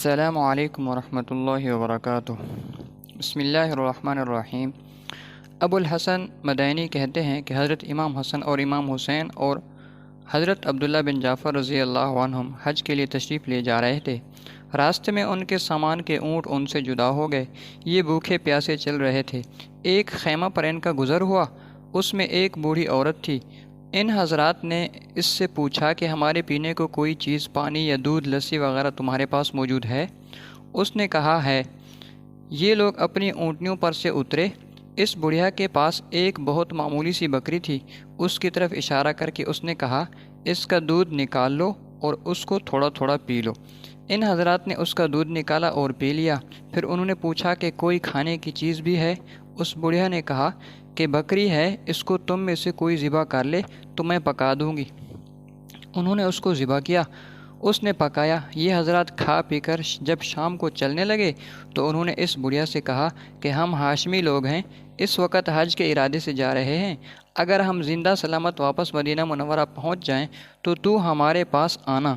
السلام علیکم ورحمۃ اللہ وبرکاتہ۔ بسم اللہ الرحمن الرحیم۔ ابو الحسن مدینی کہتے ہیں کہ حضرت امام حسن اور امام حسین اور حضرت عبداللہ بن جعفر رضی اللہ عنہم حج کے لیے تشریف لے جا رہے تھے۔ راستے میں ان کے سامان کے اونٹ ان سے جدا ہو گئے۔ یہ بھوکے پیاسے چل رہے تھے۔ ایک خیمہ پر ان کا گزر ہوا، اس میں ایک بوڑھی عورت تھی۔ ان حضرات نے اس سے پوچھا کہ ہمارے پینے کو کوئی چیز، پانی یا دودھ، لسی وغیرہ تمہارے پاس موجود ہے؟ اس نے کہا ہے۔ یہ لوگ اپنی اونٹنیوں پر سے اترے۔ اس بڑھیا کے پاس ایک بہت معمولی سی بکری تھی۔ اس کی طرف اشارہ کر کے اس نے کہا، اس کا دودھ نکال لو اور اس کو تھوڑا تھوڑا پی لو۔ ان حضرات نے اس کا دودھ نکالا اور پی لیا۔ پھر انہوں نے پوچھا کہ کوئی کھانے کی چیز بھی ہے؟ اس بڑھیا نے کہا کہ بکری ہے، اس کو تم میں سے کوئی ذبح کر لے تو میں پکا دوں گی۔ انہوں نے اس کو ذبح کیا، اس نے پکایا۔ یہ حضرات کھا پی کر جب شام کو چلنے لگے تو انہوں نے اس بڑھیا سے کہا کہ ہم ہاشمی لوگ ہیں، اس وقت حج کے ارادے سے جا رہے ہیں۔ اگر ہم زندہ سلامت واپس مدینہ منورہ پہنچ جائیں تو ہمارے پاس آنا،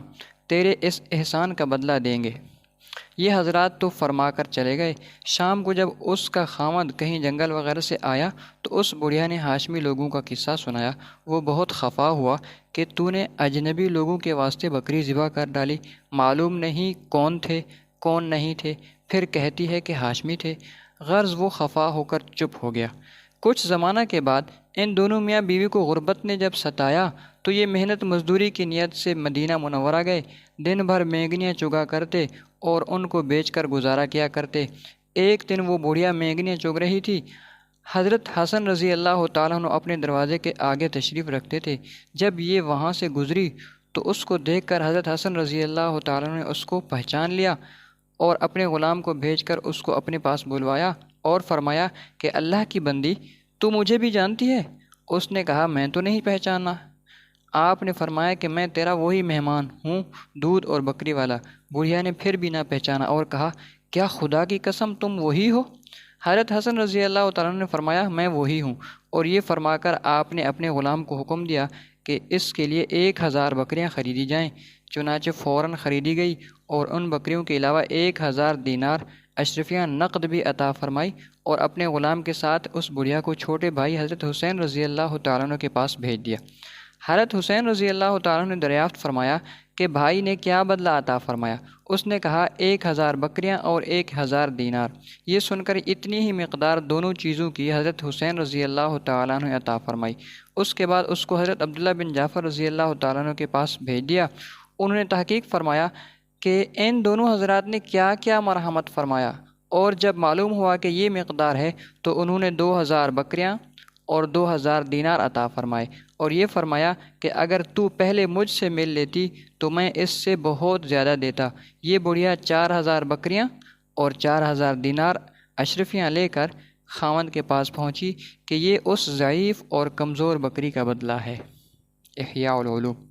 تیرے اس احسان کا بدلہ دیں گے۔ یہ حضرات تو فرما کر چلے گئے۔ شام کو جب اس کا خاوند کہیں جنگل وغیرہ سے آیا تو اس بڑھیا نے ہاشمی لوگوں کا قصہ سنایا۔ وہ بہت خفا ہوا کہ تو نے اجنبی لوگوں کے واسطے بکری ذبح کر ڈالی، معلوم نہیں کون تھے کون نہیں تھے، پھر کہتی ہے کہ ہاشمی تھے۔ غرض وہ خفا ہو کر چپ ہو گیا۔ کچھ زمانہ کے بعد ان دونوں میاں بیوی کو غربت نے جب ستایا تو یہ محنت مزدوری کی نیت سے مدینہ منورہ گئے۔ دن بھر مینگنیاں چگا کرتے اور ان کو بیچ کر گزارا کیا کرتے۔ ایک دن وہ بڑھیا مینگنیاں چگ رہی تھی۔ حضرت حسن رضی اللہ تعالیٰ عنہ اپنے دروازے کے آگے تشریف رکھتے تھے۔ جب یہ وہاں سے گزری تو اس کو دیکھ کر حضرت حسن رضی اللہ تعالیٰ عنہ نے اس کو پہچان لیا اور اپنے غلام کو بھیج کر اس کو اپنے پاس بلوایا اور فرمایا کہ اللہ کی بندی، تو مجھے بھی جانتی ہے؟ اس نے کہا، میں تو نہیں پہچانا۔ آپ نے فرمایا کہ میں تیرا وہی مہمان ہوں، دودھ اور بکری والا۔ بڑھیا نے پھر بھی نہ پہچانا اور کہا، کیا خدا کی قسم تم وہی ہو؟ حضرت حسن رضی اللہ تعالیٰ نے فرمایا، میں وہی ہوں۔ اور یہ فرما کر آپ نے اپنے غلام کو حکم دیا کہ اس کے لیے 1000 بکریاں خریدی جائیں۔ چنانچہ فوراً خریدی گئی اور ان بکریوں کے علاوہ 1000 دینار اشرفیہ نقد بھی عطا فرمائی اور اپنے غلام کے ساتھ اس بڑھیا کو چھوٹے بھائی حضرت حسین رضی اللہ تعالیٰ عنہ کے پاس بھیج دیا۔ حضرت حسین رضی اللہ تعالیٰ عنہ نے دریافت فرمایا کہ بھائی نے کیا بدلہ عطا فرمایا؟ اس نے کہا، 1000 بکریاں اور 1000 دینار۔ یہ سن کر اتنی ہی مقدار دونوں چیزوں کی حضرت حسین رضی اللہ تعالیٰ عنہ نے عطا فرمائی۔ اس کے بعد اس کو حضرت عبداللہ بن جعفر رضی اللہ تعالیٰ عنہ کے پاس بھیج دیا۔ انہوں نے تحقیق فرمایا کہ ان دونوں حضرات نے کیا کیا مرحمت فرمایا، اور جب معلوم ہوا کہ یہ مقدار ہے تو انہوں نے 2000 بکریاں اور 2000 دینار عطا فرمائے اور یہ فرمایا کہ اگر تو پہلے مجھ سے مل لیتی تو میں اس سے بہت زیادہ دیتا۔ یہ بڑھیا 4000 بکریاں اور 4000 دینار اشرفیاں لے کر خاوند کے پاس پہنچی کہ یہ اس ضعیف اور کمزور بکری کا بدلہ ہے۔ احیاء العلوم۔